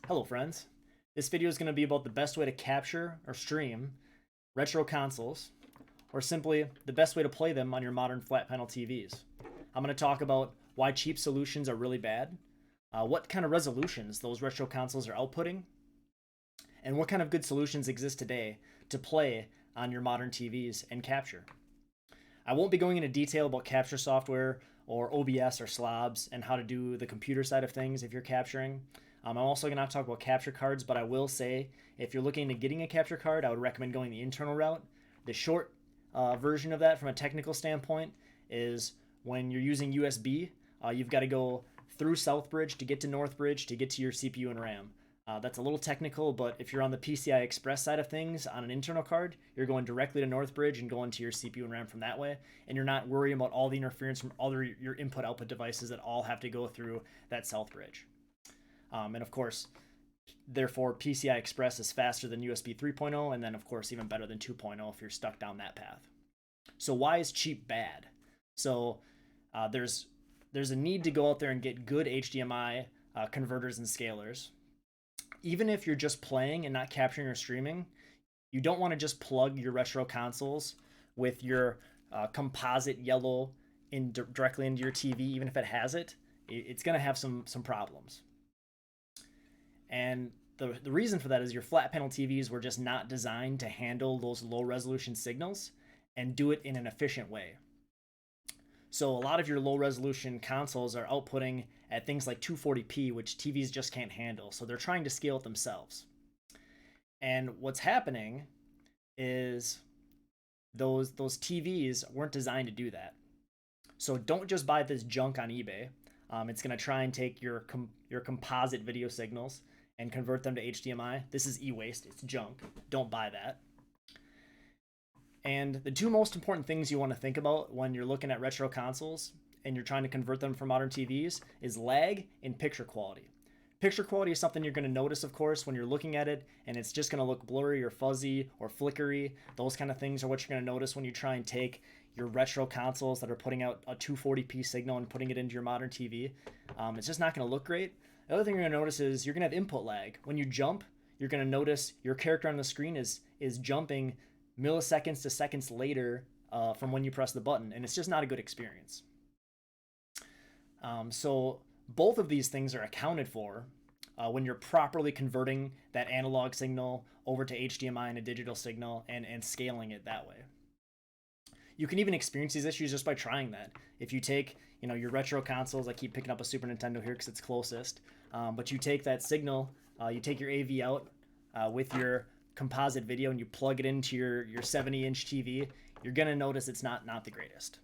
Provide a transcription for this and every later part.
Hello friends, this video is going to be about the best way to capture or stream retro consoles, or simply the best way to play them on your modern flat panel TVs. I'm going to talk about why cheap solutions are really bad, what kind of resolutions those retro consoles are outputting, and what kind of good solutions exist today to play on your modern TVs and capture. I won't be going into detail about capture software or OBS or slobs and how to do the computer side of things if you're capturing. I'm also going to talk about capture cards, but I will say if you're looking into getting a capture card, I would recommend going the internal route. The short version of that from a technical standpoint is when you're using USB, you've got to go through Southbridge to get to Northbridge to get to your CPU and RAM. That's a little technical, but if you're on the PCI Express side of things on an internal card, you're going directly to Northbridge and going to your CPU and RAM from that way, and you're not worrying about all the interference from all your input-output devices that all have to go through that Southbridge. And of course, therefore, PCI Express is faster than USB 3.0, and then of course even better than 2.0 if you're stuck down that path. So why is cheap bad? So there's a need to go out there and get good HDMI converters and scalers. Even if you're just playing and not capturing or streaming, you don't want to just plug your retro consoles with your composite yellow directly into your TV, even if it has it. It's going to have some problems. And the reason for that is your flat panel TVs were just not designed to handle those low resolution signals and do it in an efficient way. So a lot of your low resolution consoles are outputting at things like 240p, which TVs just can't handle. So they're trying to scale it themselves. And what's happening is those TVs weren't designed to do that. So don't just buy this junk on eBay. It's going to try and take your composite video signals and convert them to HDMI. This is e-waste. It's junk. Don't buy that. And the two most important things you want to think about when you're looking at retro consoles and you're trying to convert them for modern TVs is lag and picture quality. Picture quality is something you're going to notice, of course, when you're looking at it, and it's just going to look blurry or fuzzy or flickery. Those kind of things are what you're going to notice when you try and take your retro consoles that are putting out a 240p signal and putting it into your modern TV. It's just not going to look great. The other thing you're going to notice is you're going to have input lag. When you jump, you're going to notice your character on the screen is jumping milliseconds to seconds later from when you press the button, and it's just not a good experience. So both of these things are accounted for when you're properly converting that analog signal over to HDMI and a digital signal and scaling it that way. You can even experience these issues just by trying that. If you take, your retro consoles, I keep picking up a Super Nintendo here because it's closest, but you take that signal, you take your AV out with your composite video and you plug it into your 70-inch TV, you're going to notice it's not the greatest.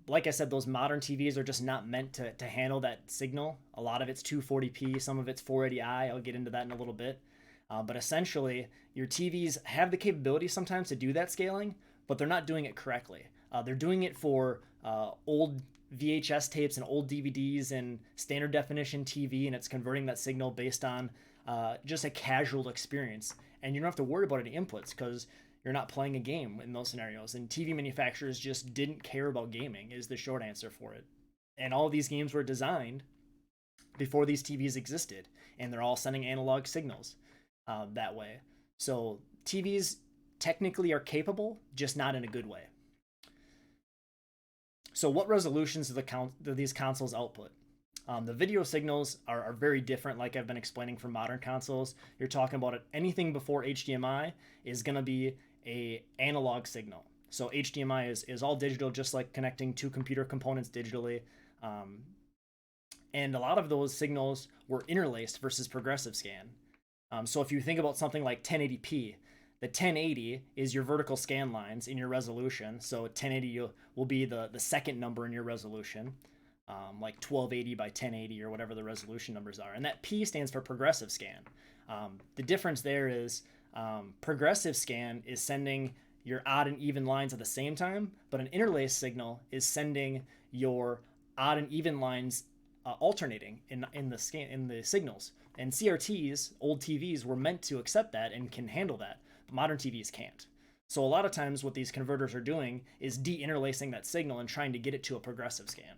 Like I said, those modern TVs are just not meant to handle that signal. A lot of it's 240p, some of it's 480i. I'll get into that in a little bit. But essentially, your TVs have the capability sometimes to do that scaling, but they're not doing it correctly. They're doing it for old VHS tapes and old DVDs and standard definition TV, and it's converting that signal based on just a casual experience. And you don't have to worry about any inputs because you're not playing a game in those scenarios. And TV manufacturers just didn't care about gaming is the short answer for it. And all of these games were designed before these TVs existed, and they're all sending analog signals that way. So TVs technically are capable, just not in a good way. So what resolutions do these consoles output? The video signals are very different, like I've been explaining for modern consoles. You're talking about anything before HDMI is going to be a analog signal. So HDMI is all digital, just like connecting two computer components digitally. And a lot of those signals were interlaced versus progressive scan. So if you think about something like 1080p, the 1080 is your vertical scan lines in your resolution. So 1080 will be the second number in your resolution, like 1280 by 1080 or whatever the resolution numbers are. And that P stands for progressive scan. The difference there is progressive scan is sending your odd and even lines at the same time, but an interlace signal is sending your odd and even lines alternating in the signals. And CRTs, old TVs, were meant to accept that and can handle that, but modern TVs can't. So a lot of times what these converters are doing is de-interlacing that signal and trying to get it to a progressive scan.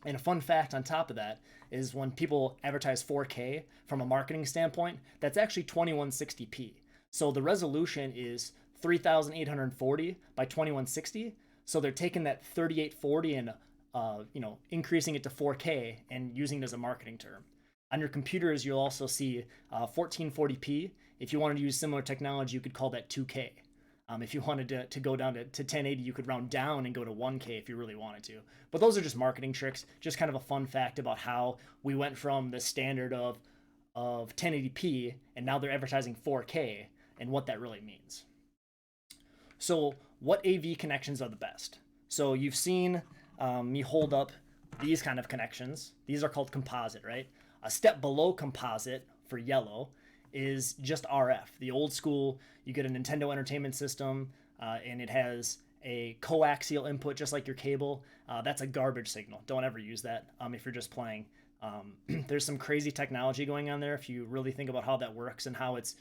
And a fun fact on top of that is when people advertise 4K from a marketing standpoint, that's actually 2160p. So the resolution is 3840 by 2160. So they're taking that 3840 and increasing it to 4K and using it as a marketing term. On your computers, you'll also see 1440p. If you wanted to use similar technology, you could call that 2K. If you wanted to go down to 1080, you could round down and go to 1K if you really wanted to. But those are just marketing tricks, just kind of a fun fact about how we went from the standard of 1080p and now they're advertising 4K and what that really means. So what AV connections are the best? So you've seen me hold up these kind of connections. These are called composite, right? A step below composite for yellow is just RF. The old school, you get a Nintendo Entertainment System and it has a coaxial input just like your cable. That's a garbage signal. Don't ever use that if you're just playing. There's some crazy technology going on there if you really think about how that works and how it's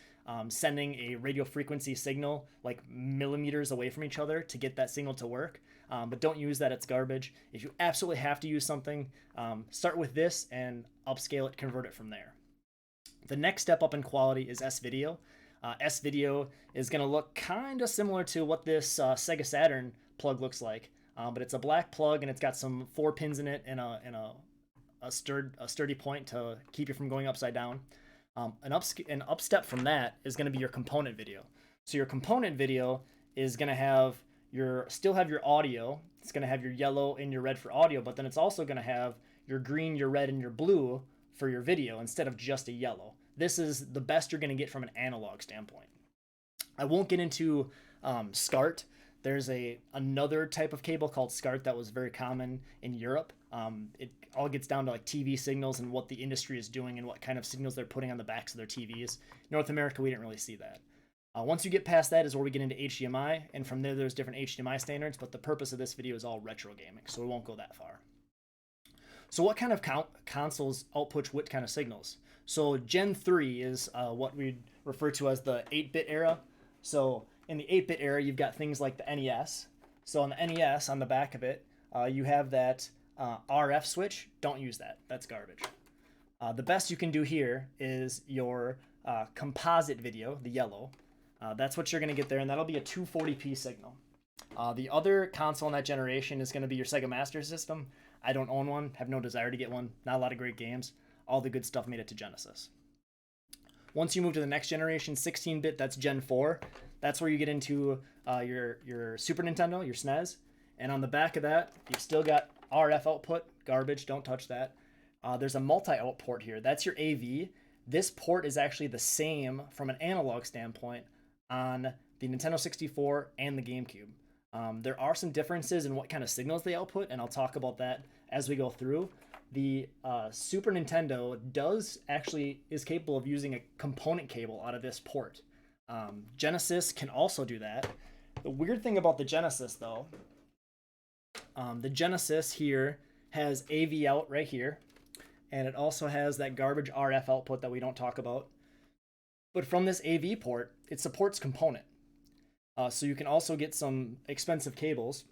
sending a radio frequency signal like millimeters away from each other to get that signal to work. But don't use that, it's garbage. If you absolutely have to use something, start with this and upscale it, convert it from there. The next step up in quality is S-Video. S-Video is going to look kind of similar to what this Sega Saturn plug looks like, but it's a black plug and it's got some 4 pins in it and a sturdy point to keep you from going upside down. An up step from that is going to be your component video. So your component video is going to still have your audio. It's going to have your yellow and your red for audio, but then it's also going to have your green, your red, and your blue for your video instead of just a yellow. This is the best you're going to get from an analog standpoint. I won't get into SCART. There's another type of cable called SCART that was very common in Europe. It all gets down to like TV signals and what the industry is doing and what kind of signals they're putting on the backs of their TVs. North America, we didn't really see that. Once you get past that is where we get into HDMI, and from there's different HDMI standards, but the purpose of this video is all retro gaming, so we won't go that far. So what kind of consoles output what kind of signals? So Gen 3 is what we'd refer to as the 8-bit era. So in the 8-bit era, you've got things like the NES. So on the NES, on the back of it, you have that RF switch. Don't use that. That's garbage. The best you can do here is your composite video, the yellow. That's what you're going to get there, and that'll be a 240p signal. The other console in that generation is going to be your Sega Master System. I don't own one, have no desire to get one. Not a lot of great games. All the good stuff made it to Genesis. Once you move to the next generation, 16-bit, that's Gen 4. That's where you get into your Super Nintendo, your SNES. And on the back of that, you've still got RF output. Garbage, don't touch that. There's a multi-out port here. That's your AV. This port is actually the same from an analog standpoint on the Nintendo 64 and the GameCube. There are some differences in what kind of signals they output, and I'll talk about that as we go through. The Super Nintendo is capable of using a component cable out of this port. Genesis can also do that. The weird thing about the Genesis, though, the Genesis here has AV out right here, and it also has that garbage RF output that we don't talk about. But from this AV port, it supports component. So you can also get some expensive cables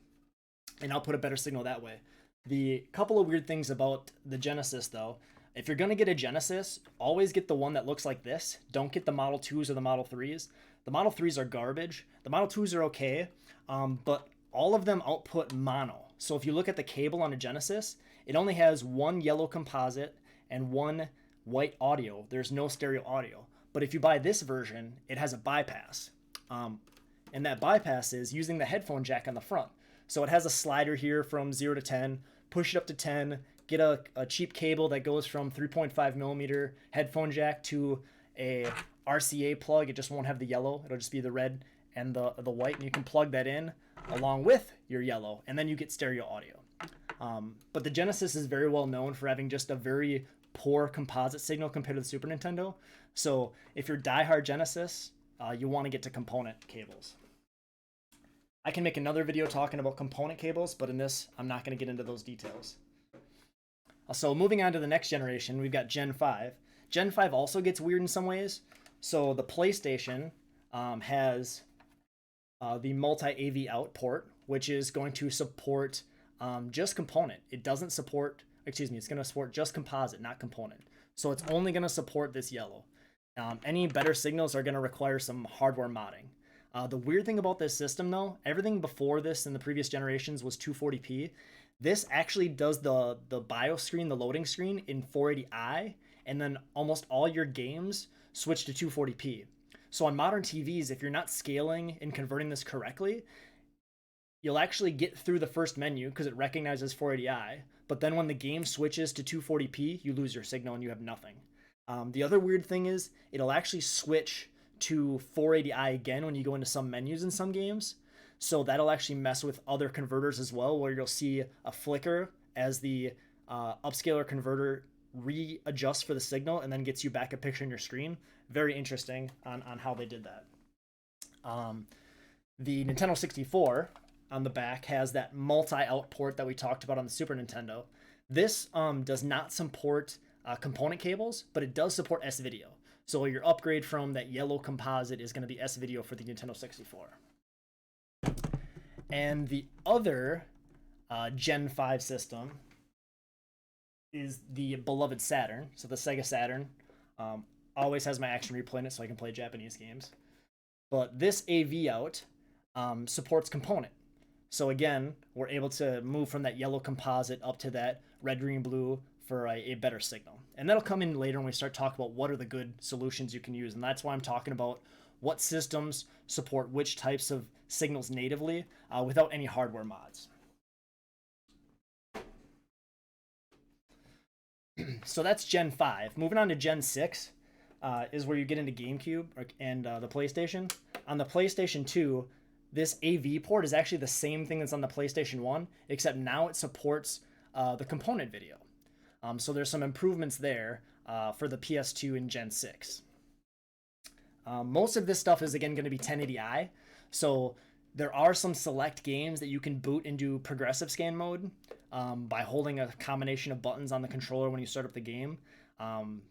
and output a better signal that way. The couple of weird things about the Genesis, though, if you're going to get a Genesis, always get the one that looks like this. Don't get the Model 2s or the Model 3s. The Model 3s are garbage. The Model 2s are okay, but all of them output mono. So if you look at the cable on a Genesis, it only has one yellow composite and one white audio. There's no stereo audio. But if you buy this version, it has a bypass. And that bypass is using the headphone jack on the front. So it has a slider here from 0 to 10, push it up to 10, get a cheap cable that goes from 3.5 millimeter headphone jack to a RCA plug. It just won't have the yellow. It'll just be the red and the white, and you can plug that in along with your yellow, and then you get stereo audio. But the Genesis is very well known for having just a very poor composite signal compared to the Super Nintendo. So if you're diehard Genesis, you want to get to component cables. I can make another video talking about component cables, but in this, I'm not going to get into those details. So moving on to the next generation, we've got Gen 5. Gen 5 also gets weird in some ways. So the PlayStation has the multi-AV out port, which is going to support just component. It doesn't support, it's going to support just composite, not component. So it's only going to support this yellow. Any better signals are going to require some hardware modding. The weird thing about this system, though, everything before this in the previous generations was 240p. This actually does the BIOS screen, the loading screen, in 480i, and then almost all your games switch to 240p. So on modern TVs, if you're not scaling and converting this correctly, you'll actually get through the first menu because it recognizes 480i, but then when the game switches to 240p, you lose your signal and you have nothing. The other weird thing is it'll actually switch to 480i again when you go into some menus in some games. So that'll actually mess with other converters as well, where you'll see a flicker as the upscaler converter readjusts for the signal and then gets you back a picture on your screen. Very interesting on how they did that. The Nintendo 64 on the back has that multi-out port that we talked about on the Super Nintendo. This does not support component cables, but it does support S-Video. So your upgrade from that yellow composite is going to be S-Video for the Nintendo 64. And the other Gen 5 system is the beloved Saturn. So the Sega Saturn always has my action replay in it so I can play Japanese games. But this AV out supports component. So again, we're able to move from that yellow composite up to that red, green, blue for a better signal. And that'll come in later when we start talking about what are the good solutions you can use. And that's why I'm talking about what systems support which types of signals natively without any hardware mods. So that's Gen 5. Moving on to Gen 6 is where you get into GameCube and the PlayStation. On the PlayStation 2, this AV port is actually the same thing that's on the PlayStation 1, except now it supports the component video. So there's some improvements there for the PS2 in Gen 6. Most of this stuff is, again, going to be 1080i. So there are some select games that you can boot into progressive scan mode by holding a combination of buttons on the controller when you start up the game.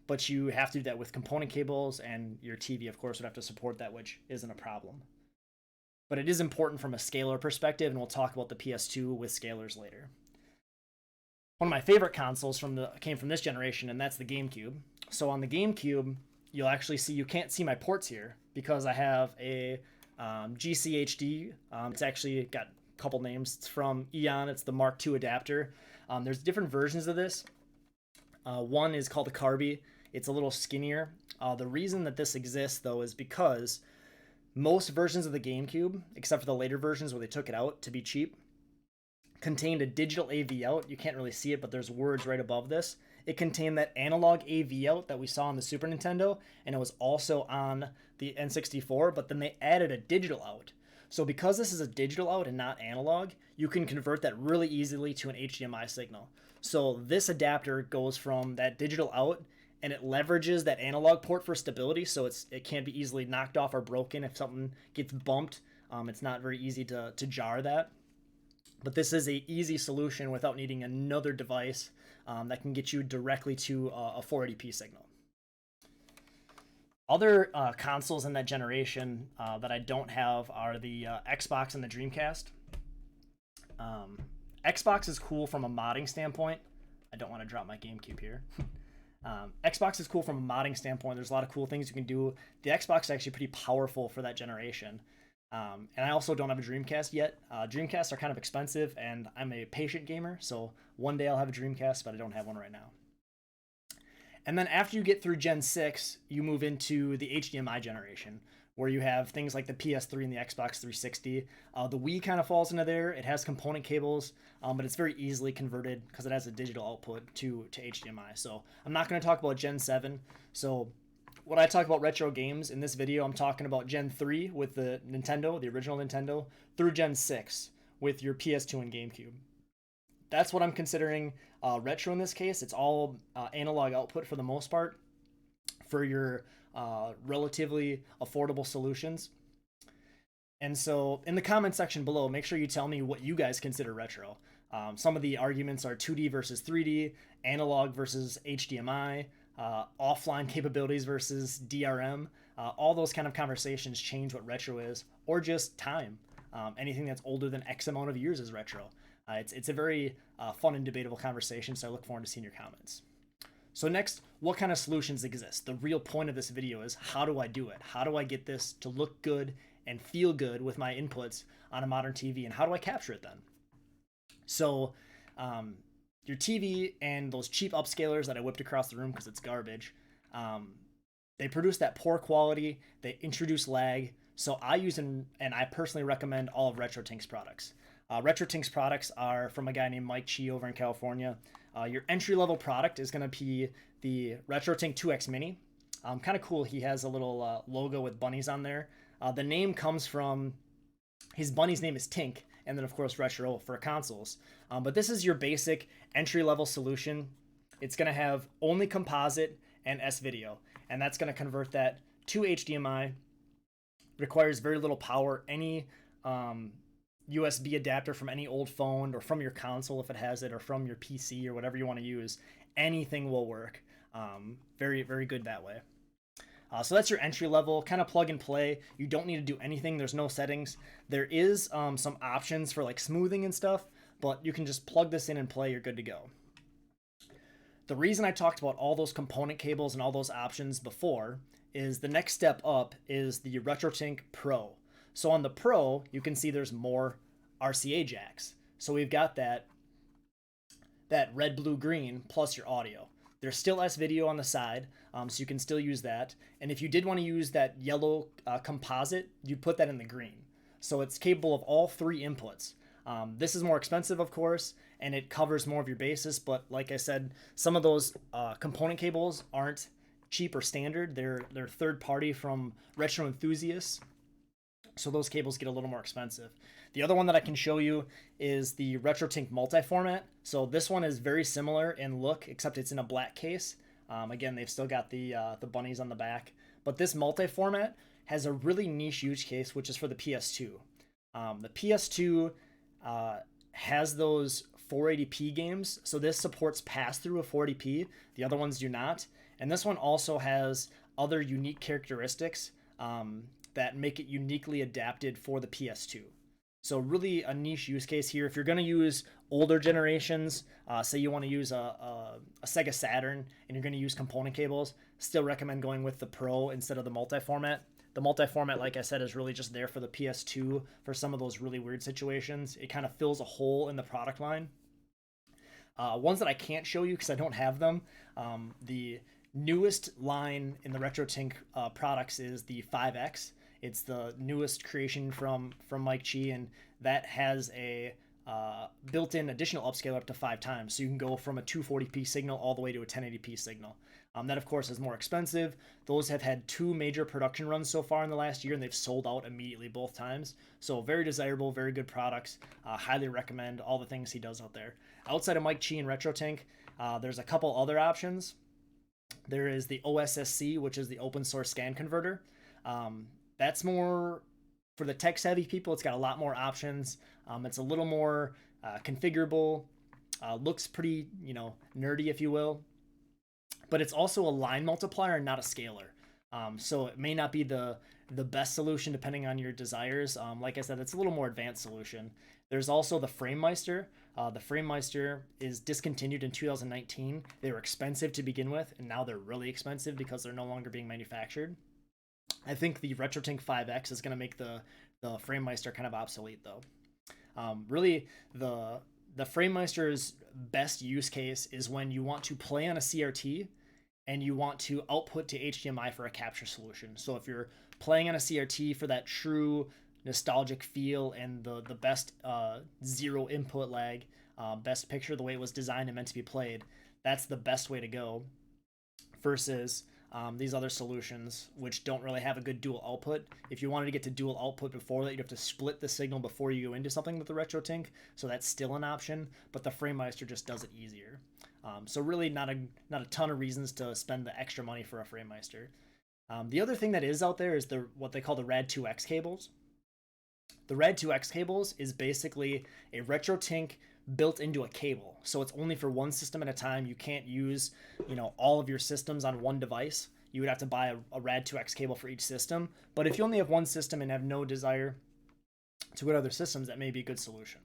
But you have to do that with component cables, and your TV, of course, would have to support that, which isn't a problem. But it is important from a scaler perspective, and we'll talk about the PS2 with scalers later. One of my favorite consoles came from this generation, and that's the GameCube. So on the GameCube, you'll actually see, you can't see my ports here because I have a GCHD. It's actually got a couple names. It's from Eon. It's the Mark II adapter. There's different versions of this. One is called the Carby. It's a little skinnier. The reason that this exists, though, is because most versions of the GameCube, except for the later versions where they took it out to be cheap, contained a digital AV out. You can't really see it, but there's words right above this. It contained that analog AV out that we saw on the Super Nintendo, and it was also on the N64, but then they added a digital out. So because this is a digital out and not analog, you can convert that really easily to an HDMI signal. So this adapter goes from that digital out, and it leverages that analog port for stability, so it can't be easily knocked off or broken. If something gets bumped, it's not very easy to jar that. But this is an easy solution without needing another device that can get you directly to a 480p signal. Other consoles in that generation that I don't have are the Xbox and the Dreamcast. Xbox is cool from a modding standpoint. I don't want to drop my GameCube here. Xbox is cool from a modding standpoint. There's a lot of cool things you can do. The Xbox is actually pretty powerful for that generation. And I also don't have a Dreamcast yet. Dreamcasts are kind of expensive, and I'm a patient gamer, so one day I'll have a Dreamcast, but I don't have one right now. And then after you get through Gen 6, you move into the HDMI generation, where you have things like the PS3 and the Xbox 360. The Wii kind of falls into there. It has component cables, but it's very easily converted because it has a digital output to HDMI. So I'm not going to talk about Gen 7. So when I talk about retro games in this video, I'm talking about Gen 3 with the Nintendo, the original Nintendo, through Gen 6 with your PS2 and GameCube. That's what I'm considering retro in this case. It's all analog output for the most part for your relatively affordable solutions. And so in the comment section below, make sure you tell me what you guys consider retro. Some of the arguments are 2D versus 3D, analog versus HDMI, offline capabilities versus DRM. All those kind of conversations change what retro is, or just time. Anything that's older than X amount of years is retro. It's a very fun and debatable conversation, so I look forward to seeing your comments. So next, what kind of solutions exist? The real point of this video is, how do I do it? How do I get this to look good and feel good with my inputs on a modern TV, and how do I capture it then? So your TV and those cheap upscalers that I whipped across the room because it's garbage, they produce that poor quality, they introduce lag. So I use and I personally recommend all of Rad2x's products. Rad2x's products are from a guy named Mike Chi over in California. Your entry-level product is going to be the Rad2x 2X Mini. Kind of cool. He has a little logo with bunnies on there. The name comes from his bunny's name is Tink, and then of course Retro for consoles. But this is your basic entry-level solution. It's going to have only composite and S-video, and that's going to convert that to HDMI. Requires very little power. Any USB adapter from any old phone or from your console if it has it, or from your PC or whatever you want to use, anything will work. Very, very good that way. So that's your entry level, kind of plug and play. You don't need to do anything. There's no settings. There is some options for like smoothing and stuff, but you can just plug this in and play. You're good to go. The reason I talked about all those component cables and all those options before is the next step up is the Rad2x Pro. So on the Pro, you can see there's more RCA jacks. So we've got that red, blue, green plus your audio. There's still S-video on the side, so you can still use that. And if you did want to use that yellow composite, you'd put that in the green. So it's capable of all three inputs. This is more expensive, of course, and it covers more of your bases. But like I said, some of those component cables aren't cheap or standard. They're third-party from retro enthusiasts. So those cables get a little more expensive. The other one that I can show you is the Rad2x multi-format. So this one is very similar in look, except it's in a black case. Again, they've still got the bunnies on the back. But this multi-format has a really niche use case, which is for the PS2. The PS2 has those 480p games. So this supports pass-through of 480p. The other ones do not. And this one also has other unique characteristics that make it uniquely adapted for the PS2. So really a niche use case here. If you're going to use older generations, say you want to use a Sega Saturn and you're going to use component cables, still recommend going with the Pro instead of the multi-format. The multi-format, like I said, is really just there for the PS2 for some of those really weird situations. It kind of fills a hole in the product line. Ones that I can't show you because I don't have them. The newest line in the Rad2x products is the 5X. It's the newest creation from Mike Chi, and that has a built-in additional upscaler up to 5 times. So you can go from a 240p signal all the way to a 1080p signal. That, of course, is more expensive. Those have had 2 major production runs so far in the last year, and they've sold out immediately both times. So very desirable, very good products. Highly recommend all the things he does out there. Outside of Mike Chi and Rad2x, there's a couple other options. There is the Ossc, which is the open source scan converter. That's more for the tech savvy people. It's got a lot more options. It's a little more configurable, looks pretty, nerdy, if you will. But it's also a line multiplier and not a scaler. So it may not be the best solution depending on your desires. Like I said, it's a little more advanced solution. There's also the Framemeister. The Framemeister is discontinued in 2019. They were expensive to begin with, and now they're really expensive because they're no longer being manufactured. I think the Rad2x 5X is going to make the Framemeister kind of obsolete, though. Really, the Framemeister's best use case is when you want to play on a CRT and you want to output to HDMI for a capture solution. So if you're playing on a CRT for that true nostalgic feel and the best zero input lag, best picture, the way it was designed and meant to be played, that's the best way to go versus these other solutions, which don't really have a good dual output. If you wanted to get to dual output before that, you'd have to split the signal before you go into something with the Rad2x, so that's still an option, but the Framemeister just does it easier. So really not a ton of reasons to spend the extra money for a Framemeister. The other thing that is out there is what they call the Rad2x cables. The Rad2x cables is basically a Rad2x built into a cable. So it's only for one system at a time. You can't use, all of your systems on one device. You would have to buy a Rad2x cable for each system. But if you only have one system and have no desire to go to other systems, that may be a good solution.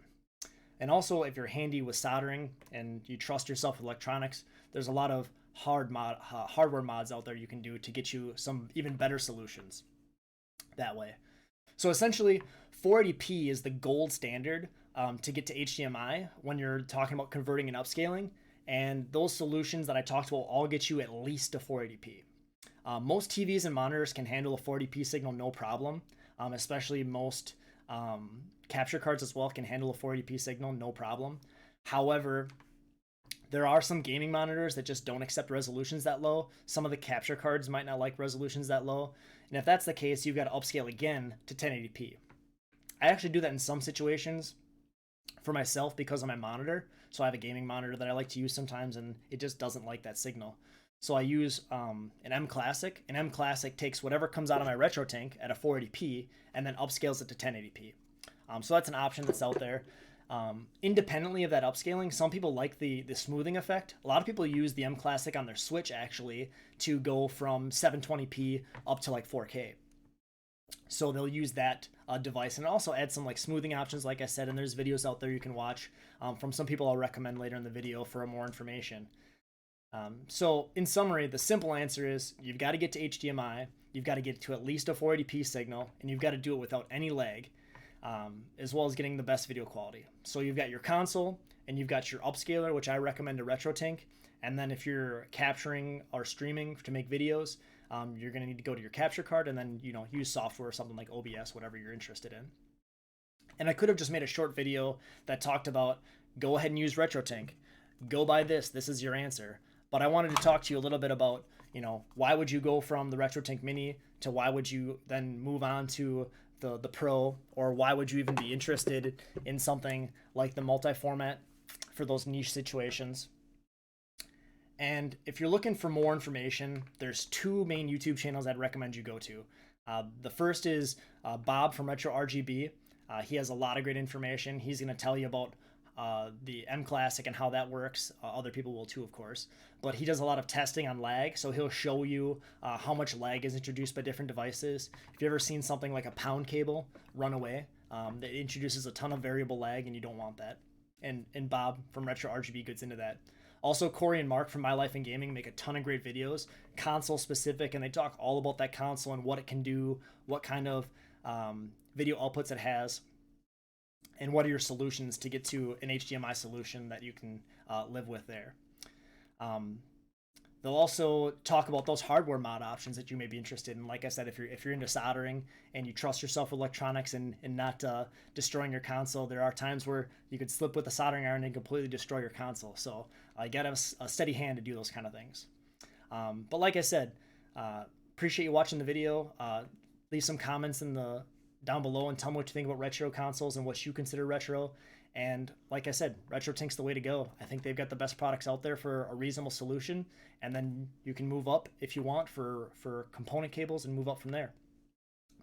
And also, if you're handy with soldering and you trust yourself with electronics, there's a lot of hardware mods out there you can do to get you some even better solutions that way. So essentially, 480p is the gold standard to get to HDMI when you're talking about converting and upscaling. And those solutions that I talked about all get you at least to 480p. Most TVs and monitors can handle a 480p signal no problem, especially most capture cards as well can handle a 480p signal no problem. However, there are some gaming monitors that just don't accept resolutions that low. Some of the capture cards might not like resolutions that low. And if that's the case, you've got to upscale again to 1080p. I actually do that in some situations for myself because of my monitor. So I have a gaming monitor that I like to use sometimes, and it just doesn't like that signal. So I use an M Classic. An M Classic takes whatever comes out of my retro tank at a 480p and then upscales it to 1080p. So that's an option that's out there. Independently of that upscaling, some people like the smoothing effect. A lot of people use the M Classic on their Switch actually to go from 720p up to like 4K. So they'll use that device and also add some like smoothing options, like I said, and there's videos out there you can watch from some people I'll recommend later in the video for more information. So in summary, the simple answer is you've got to get to HDMI, you've got to get to at least a 480p signal, and you've got to do it without any lag, as well as getting the best video quality. So you've got your console and you've got your upscaler, which I recommend a RetroTink. And then if you're capturing or streaming to make videos, you're going to need to go to your capture card and then, use software or something like OBS, whatever you're interested in. And I could have just made a short video that talked about go ahead and use RetroTink. Go buy this. This is your answer. But I wanted to talk to you a little bit about, why would you go from the RetroTink Mini to why would you then move on to the Pro, or why would you even be interested in something like the multi-format for those niche situations. And if you're looking for more information, there's two main YouTube channels I'd recommend you go to. The first is Bob from Retro RGB. He has a lot of great information. He's going to tell you about the M Classic and how that works. Other people will too, of course. But he does a lot of testing on lag, so he'll show you how much lag is introduced by different devices. If you've ever seen something like a pound cable run away, that introduces a ton of variable lag, and you don't want that. And Bob from Retro RGB gets into that. Also, Corey and Mark from My Life in Gaming make a ton of great videos, console specific, and they talk all about that console and what it can do, what kind of video outputs it has, and what are your solutions to get to an HDMI solution that you can live with there. They'll also talk about those hardware mod options that you may be interested in. Like I said, if you're into soldering and you trust yourself with electronics and not destroying your console, there are times where you could slip with a soldering iron and completely destroy your console. So you gotta have a steady hand to do those kind of things. But like I said, appreciate you watching the video. Leave some comments down below and tell me what you think about retro consoles and what you consider retro. And like I said, RetroTink's the way to go. I think they've got the best products out there for a reasonable solution, and then you can move up if you want for component cables and move up from there.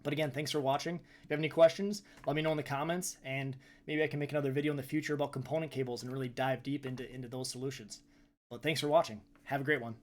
But again, thanks for watching. If you have any questions, let me know in the comments, and maybe I can make another video in the future about component cables and really dive deep into those solutions. But thanks for watching. Have a great one.